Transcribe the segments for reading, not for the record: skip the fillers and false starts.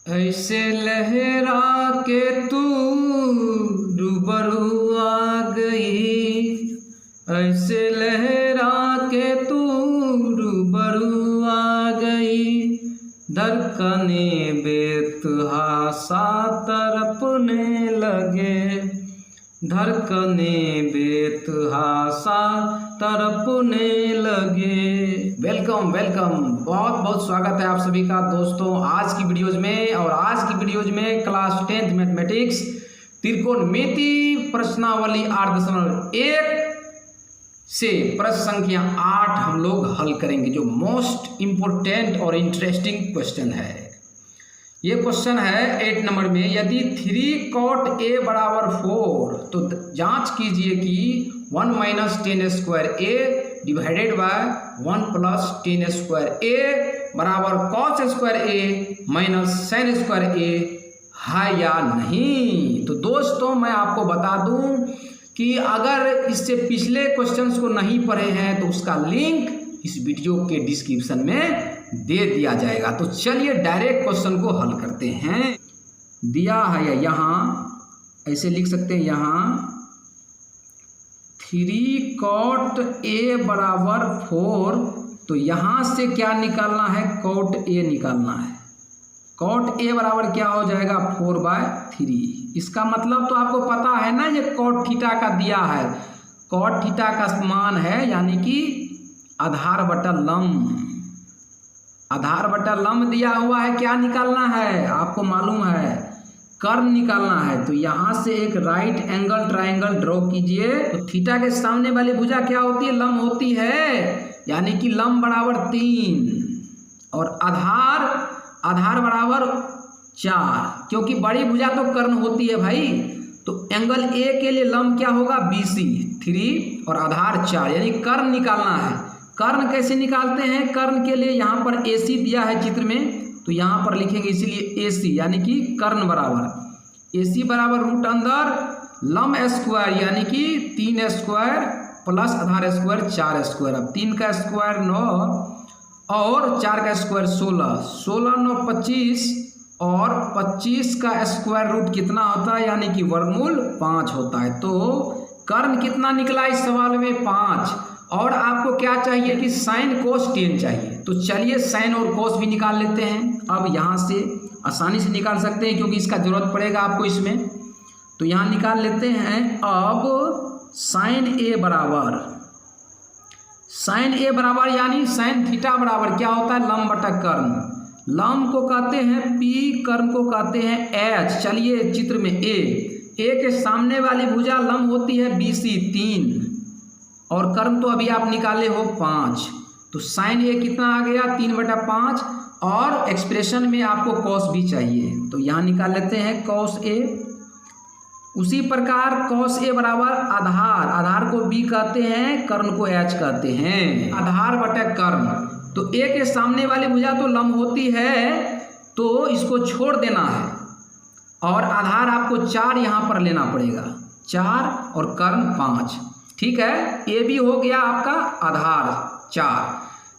ऐसे लहरा के तू रूबरू आ गई, ऐसे लहरा के तू रूबरू आ गई। धड़कने बेतहासा तड़पने लगे, धड़कने बेतहासा तड़पने लगे। वेलकम वेलकम, बहुत बहुत स्वागत है आप सभी का दोस्तों आज की वीडियोज में। और आज की वीडियोज में क्लास 10th मैथमेटिक्स त्रिकोणमिति प्रश्नावली 8.1 से प्रश्न संख्या 8 हम लोग हल करेंगे, जो मोस्ट इम्पोर्टेंट और इंटरेस्टिंग क्वेश्चन है। ये क्वेश्चन है 8 नंबर में। यदि 3 cot a बराबर 4 तो जांच कीजिए कि 1 - 10 square a divided by 1 + 10 square a बराबर cos square a minus sin square a है या नहीं। तो दोस्तों मैं आपको बता दूं कि अगर इससे पिछले क्वेश्चंस को नहीं पढ़े हैं तो उसका लिंक इस वीडियो के डिस्क्रिप्शन में दे दिया जाएगा। तो चलिए डायरेक्ट क्वेश्चन को हल करते हैं। दिया है यहाँ, ऐसे लिख सकते हैं यहाँ 3 cot a बराबर 4, तो यहाँ से क्या निकालना है, cot a निकालना है। cot a बराबर क्या हो जाएगा 4/3। इसका मतलब तो आपको पता है ना, ये cot थीटा का दिया है। cot थीटा का मान है यानी कि आधार बटा लंब, आधार बटा लंब दिया हुआ है। क्या निकालना है आपको मालूम है, कर्ण निकालना है। तो यहाँ से एक राइट एंगल ट्राइंगल ड्रॉ कीजिए। तो थीटा के सामने वाली भुजा क्या होती है, लंब होती है, यानी कि लंब बराबर 3 और आधार बराबर 4, क्योंकि बड़ी भुजा तो कर्ण होती है भाई। तो एंगल ए के लिए लंब क्या होगा BC 3 और आधार 4, यानी कर्ण निकालना है। कर्ण कैसे निकालते हैं, कर्ण के लिए यहाँ पर AC दिया है चित्र में, तो यहाँ पर लिखेंगे इसीलिए AC, यानी कि कर्ण बराबर AC बराबर रूट अंदर लंब स्क्वायर यानी कि 3 स्क्वायर प्लस आधार स्क्वायर 4 स्क्वायर। अब 3 का स्क्वायर 9 और 4 का स्क्वायर 16, 16 9 25 और 25 का स्क्वायर रूट कितना होता है, यानी कि वर्गमूल 5 होता है। तो कर्ण कितना निकला इस सवाल में 5। और आपको क्या चाहिए कि साइन कोस tan चाहिए। तो चलिए साइन और कोस भी निकाल लेते हैं। अब यहाँ से आसानी से निकाल सकते हैं क्योंकि इसका जरूरत पड़ेगा आपको इसमें। तो यहाँ निकाल लेते हैं। अब साइन ए बराबर यानी साइन थीटा बराबर क्या होता है, लंब बटा कर्ण। लंब को कहते हैं P, कर्ण को कहते हैं H। चलिए चित्र में A के सामने वाली भुजा लंब होती है BC 3 और कर्ण तो अभी आप निकाले हो 5। तो साइन ए कितना आ गया 3/5 और एक्सप्रेशन में आपको कॉस भी चाहिए, तो यहाँ निकाल लेते हैं cos a। उसी प्रकार cos a बराबर आधार को B कहते हैं, कर्ण को H कहते हैं। आधार बटा कर्ण, तो a के सामने वाली भुजा तो लंब होती है, तो इसको छोड़ देना है और आधार आपको 4 यहाँ पर लेना पड़ेगा, 4 और कर्ण 5। ठीक है, ए भी हो गया आपका आधार 4।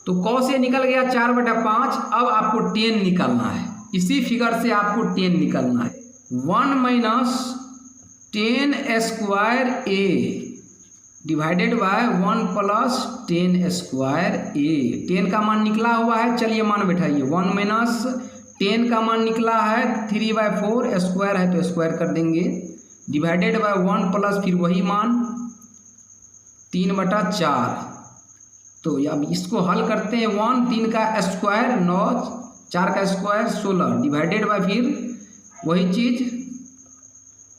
तो cos a निकल गया 4/5। अब आपको tan निकालना है, इसी फिगर से आपको tan निकालना है। 1 - 10 square a divided by 1 + 10 square a। 10 का मान निकला हुआ है, चलिए मान बैठाइए। 1 - 10 का मान निकला है 3/4, स्क्वायर है तो स्क्वायर कर देंगे, डिवाइडेड बाय 1 प्लस फिर वही मान 3/4। तो अब इसको हल करते हैं। 1 3 का स्क्वायर 9, 4 का स्क्वायर 16, डिवाइडेड बाय फिर वही चीज।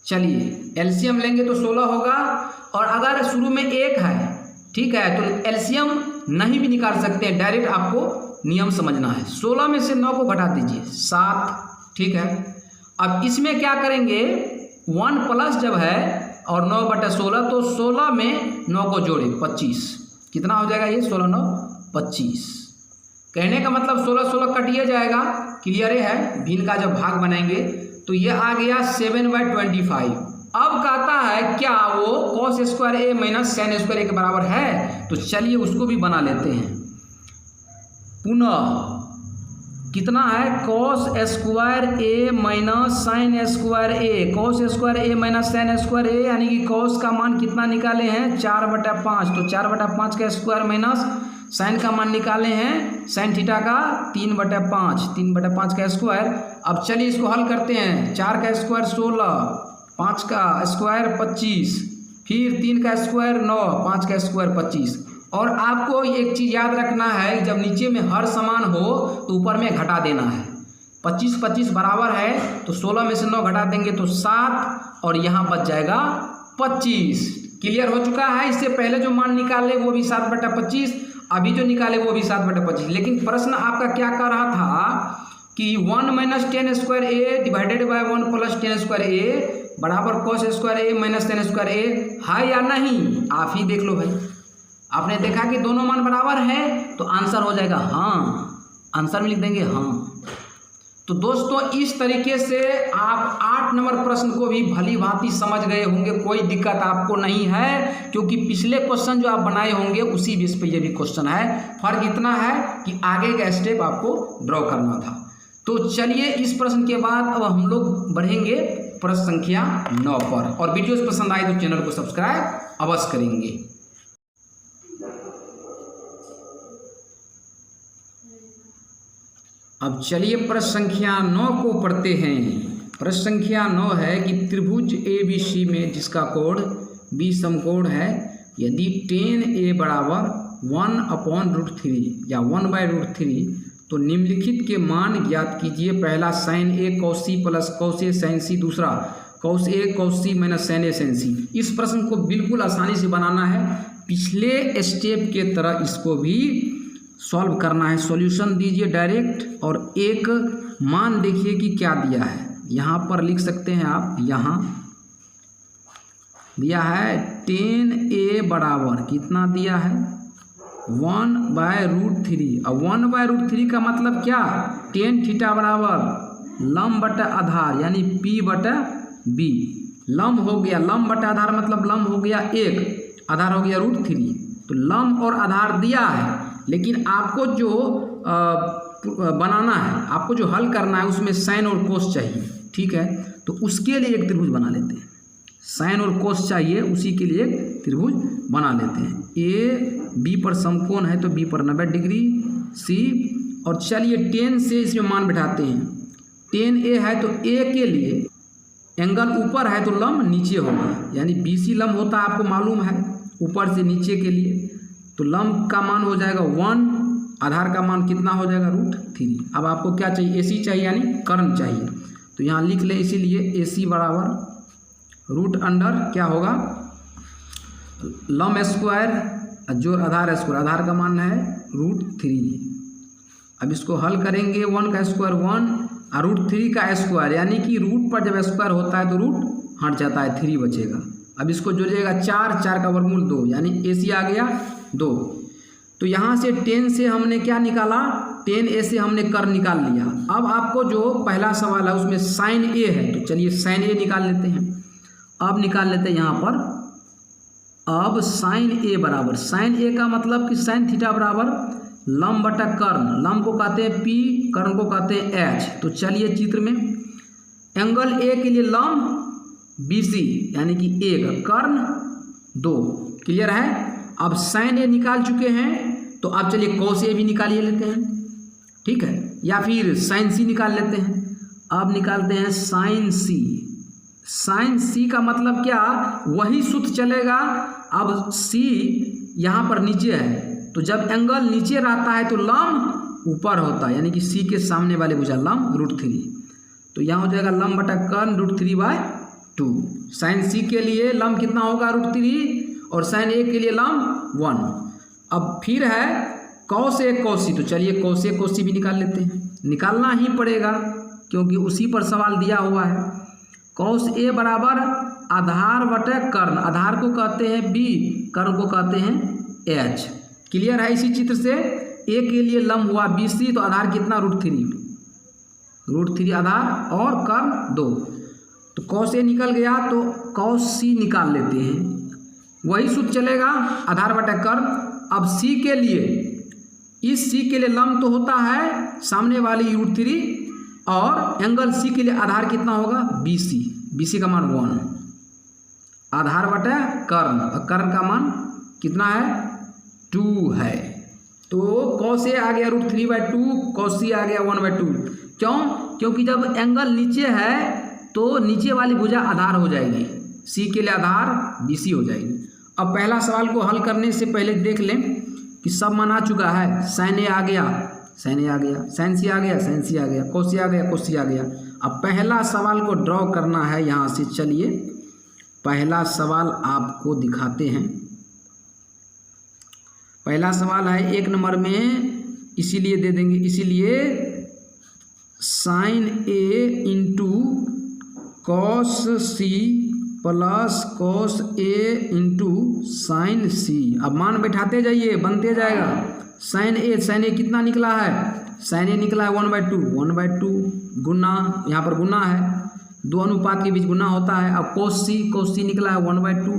चलिए एलसीएम लेंगे तो 16 होगा। और अगर शुरू में 1 है, ठीक है, तो एलसीएम नहीं भी निकाल सकते हैं, डायरेक्ट आपको नियम समझना है। 16 में से 9 को घटा दीजिए 7, ठीक है। अब इसमें क्या करेंगे, 1 प्लस जब है और 9/16, तो 16 में 9 को जोड़े 25, कितना हो जाएगा ये 16 9 25। कहने का मतलब 16 कटिए जाएगा, क्लियर है। भिन्न का जब भाग बनाएंगे तो ये आ गया 7/25। अब कहता है क्या वो cos square a minus sin square a के बराबर है, तो चलिए उसको भी बना लेते हैं। पुनः कितना है cos square A minus sine square A, cos square A minus sine square ए, यानी कि कॉस का मान कितना निकाले हैं 4/5, तो 4/5 का स्क्वायर माइनस साइन का मान निकाले हैं साइन थीटा का 3/5, 3/5 का स्क्वायर। अब चलिए इसको हल करते हैं। 4 का स्क्वायर 16, 5 का स्क्वायर 25, फिर 3 का स्क्वायर 9, 5 का स्क्वायर 25। और आपको एक चीज़ याद रखना है, जब नीचे में हर समान हो तो ऊपर में घटा देना है। 25 25 बराबर है तो 16 में से 9 घटा देंगे तो 7 और यहाँ बच जाएगा 25। क्लियर हो चुका है। इससे पहले जो मान निकाले वो भी 7/25, अभी जो निकाले वो भी 7/25। लेकिन प्रश्न आपका क्या कर रहा था कि 1 minus 10 square A divided by 1 plus 10 square A बराबर cos square A minus 10 square A है या नहीं, आप ही देख लो भाई। आपने देखा कि दोनों मान बराबर है तो आंसर हो जाएगा हाँ, आंसर में लिख देंगे हाँ। तो दोस्तों इस तरीके से आप 8 नंबर प्रश्न को भी भली भांति समझ गए होंगे, कोई दिक्कत आपको नहीं है, क्योंकि पिछले क्वेश्चन जो आप बनाए होंगे उसी बेस पे ये भी क्वेश्चन है। फर्क इतना है कि आगे का स्टेप आपको ड्रॉ करना था। तो चलिए इस प्रश्न के बाद अब हम लोग बढ़ेंगे प्रश्न संख्या 9 पर। और वीडियोस पसंद आए तो चैनल को सब्सक्राइब अवश्य करेंगे। अब चलिए प्रश्न संख्या 9 को पढ़ते हैं। प्रश्न संख्या 9 है कि त्रिभुज ABC में जिसका कोण B समकोण है, यदि tan A बराबर 1/√3 या 1/√3 तो निम्नलिखित के मान ज्ञात कीजिए। पहला sin A cos C plus cos A sin C, दूसरा cos A cos C minus sin A sin C। इस प्रश्न को बिल्कुल आसानी से बनाना है, पिछले स्टेप के तरह इसको भी सॉल्व करना है। सॉल्यूशन दीजिए डायरेक्ट और एक मान देखिए कि क्या दिया है। यहाँ पर लिख सकते हैं आप, यहाँ दिया है tan A बराबर कितना दिया है 1/√3। अब 1/√3 का मतलब क्या, tan थीटा बराबर लंब बटा आधार यानी P/B। लंब हो गया, लंब बटा आधार मतलब लंब हो गया 1, आधार हो गया √3। तो लंब और आधार दिया है, लेकिन आपको जो बनाना है, आपको जो हल करना है उसमें साइन और कोस चाहिए। ठीक है, तो उसके लिए एक त्रिभुज बना लेते हैं। साइन और कोस चाहिए, उसी के लिए एक त्रिभुज बना लेते हैं। ए बी पर समकोण है तो बी पर 90 डिग्री सी। और चलिए tan से इसमें मान बैठाते हैं। tan A है तो A के लिए एंगल ऊपर है तो लंब नीचे होगा, यानी BC लंब होता है, आपको मालूम है, ऊपर से नीचे के लिए। तो लंब का मान हो जाएगा 1, आधार का मान कितना हो जाएगा √3। अब आपको क्या चाहिए, AC चाहिए यानी कर्ण चाहिए। तो यहाँ लिख लें, इसीलिए AC बराबर √ क्या होगा लंब स्क्वायर जो आधार स्क्वायर, आधार का मान है √3। अब इसको हल करेंगे, 1 का स्क्वायर 1 और √3 का स्क्वायर, यानी कि रूट पर जब स्क्वायर होता है तो रूट हट जाता है, 3 बचेगा। अब इसको जोड़िएगा 4, 4 का वर्गमूल 2, यानी AC आ गया 2। तो यहाँ से tan से हमने क्या निकाला, tan A से हमने कर्ण निकाल लिया। अब आपको जो पहला सवाल है उसमें sin A है, तो चलिए sin A निकाल लेते हैं। अब निकाल लेते हैं यहाँ पर, अब sin A बराबर, sin A का मतलब कि sin थीटा बराबर लंब बटा कर्ण, लंब को कहते हैं P, कर्ण को कहते हैं H। तो चलिए चित्र में एंगल A के लिए लंब BC यानी कि 1, कर्ण 2। क्लियर है। अब sin A निकाल चुके हैं तो अब चलिए cos A भी निकालिए लेते हैं। ठीक है, या फिर sin C निकाल लेते हैं। अब निकालते हैं sin C। sin C का मतलब क्या, वही सूत्र चलेगा। अब C यहाँ पर नीचे है, तो जब एंगल नीचे रहता है तो लंब ऊपर होता है, यानी कि C के सामने वाले भुजा लंब √3। तो यहाँ हो जाएगा लंब बटा कर्ण √3/2। sin C के लिए लंब कितना होगा √3 और sin A के लिए लंब 1। अब फिर है cos A cos C, तो चलिए cos A cos C भी निकाल लेते हैं। निकालना ही पड़ेगा क्योंकि उसी पर सवाल दिया हुआ है। cos A बराबर आधार बटे कर्ण, आधार को कहते हैं B, कर्ण को कहते हैं H। क्लियर है। इसी चित्र से A के लिए लंब हुआ BC, तो आधार कितना √3 आधार और कर्ण 2। तो cos A निकल गया तो cos C निकाल लेते हैं, वही सूत्र चलेगा, आधार बटा कर्ण। अब C के लिए इस सी के लिए लंब तो होता है सामने वाली √3 और एंगल सी के लिए आधार कितना होगा BC। BC का मान 1 आधार बटा कर्ण और कर्ण का मान कितना है 2 है। तो cos A आ गया √3/2 cos C आ गया 1/2। क्यों? क्योंकि जब एंगल नीचे है तो नीचे वाली भुजा आधार हो जाएगी, C के लिए आधार BC हो जाएगी। अब पहला सवाल को हल करने से पहले देख लें कि सब मान आ चुका है। sin A आ गया, sin A आ गया, sin C आ गया, sin C आ गया, cos A आ गया, cos C आ गया। अब पहला सवाल को ड्रॉ करना है यहाँ से। चलिए पहला सवाल आपको दिखाते हैं। पहला सवाल है 1 नंबर में, इसीलिए दे देंगे, इसीलिए sin A into cos C plus cos A into sin C। अब मान बैठाते जाइए, बनते जाएगा। sin A कितना निकला है? sin A निकला है 1/2 गुना, यहाँ पर गुना है, दो अनुपात के बीच गुना होता है। अब cos C निकला है 1/2।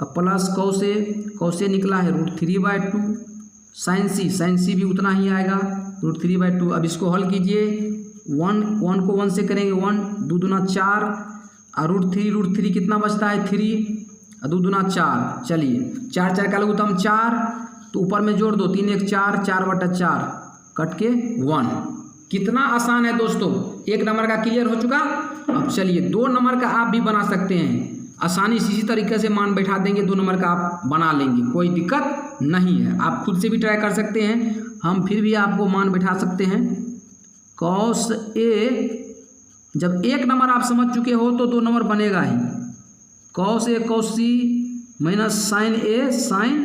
अब प्लस cos A निकला है √3/2। sin C भी उतना ही आएगा √3/2। अब इसको हल कीजिए, 1 को 1 से करेंगे 1, 2 दूना 4 और √3 कितना बचता है 3 और 2 दूना 4। चलिए 4 का लघुत्तम 4, तो ऊपर में जोड़ दो, 3 1 4, 4/4 कट के 1। कितना आसान है दोस्तों, 1 नंबर का क्लियर हो चुका। अब चलिए 2 नंबर का आप भी बना सकते हैं आसानी से, इसी तरीके से मान बैठा देंगे 2 नंबर का आप बना लेंगे, कोई दिक्कत नहीं है। आप खुद से भी ट्राई कर सकते हैं, हम फिर भी आपको मान बैठा सकते हैं। cos A, जब 1 नंबर आप समझ चुके हो तो 2 नंबर बनेगा ही। cos A cos C minus sin A sin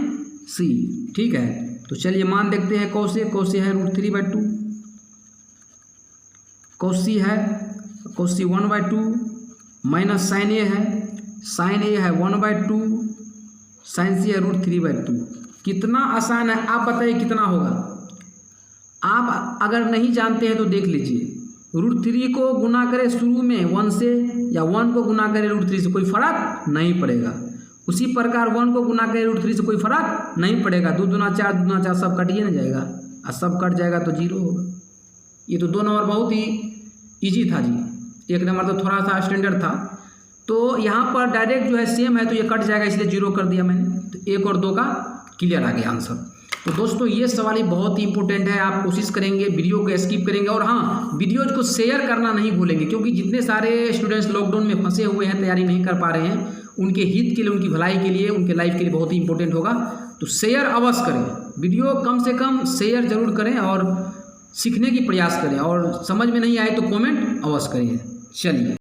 C, ठीक है। तो चलिए मान देखते हैं। cos A है √3/2, cos C है cos C 1/2 minus sin A है 1/2, sin C है √3/2। कितना आसान है, आप बताइए कितना होगा। आप अगर नहीं जानते हैं तो देख लीजिए, √3 को गुना करें शुरू में 1 से या 1 को गुना करें √3 से, कोई फर्क नहीं पड़ेगा। उसी प्रकार 1 को गुना करें √3 से, कोई फर्क नहीं पड़ेगा। 2 दूना 4, 2 दूना 4 सब कटिए ना जाएगा, और सब कट जाएगा तो 0 होगा। ये तो 2 नंबर बहुत ही ईजी था जी, 1 नंबर तो थोड़ा सा स्टैंडर्ड था। तो यहाँ पर डायरेक्ट जो है सेम है तो ये कट जाएगा, इसलिए 0 कर दिया मैंने। तो 1 और 2 का क्लियर आ गया आंसर। तो दोस्तों ये सवाल ही बहुत ही इंपॉर्टेंट है, आप कोशिश करेंगे, वीडियो को स्किप करेंगे, और हाँ वीडियोज को शेयर करना नहीं भूलेंगे, क्योंकि जितने सारे स्टूडेंट्स लॉकडाउन में फंसे हुए हैं, तैयारी नहीं कर पा रहे हैं, उनके हित के लिए, उनकी भलाई के लिए, उनके लाइफ के लिए बहुत ही इंपॉर्टेंट होगा। तो शेयर अवश्य करें, वीडियो कम से कम शेयर जरूर करें और सीखने की प्रयास करें, और समझ में नहीं आए तो कॉमेंट अवश्य करिए। चलिए।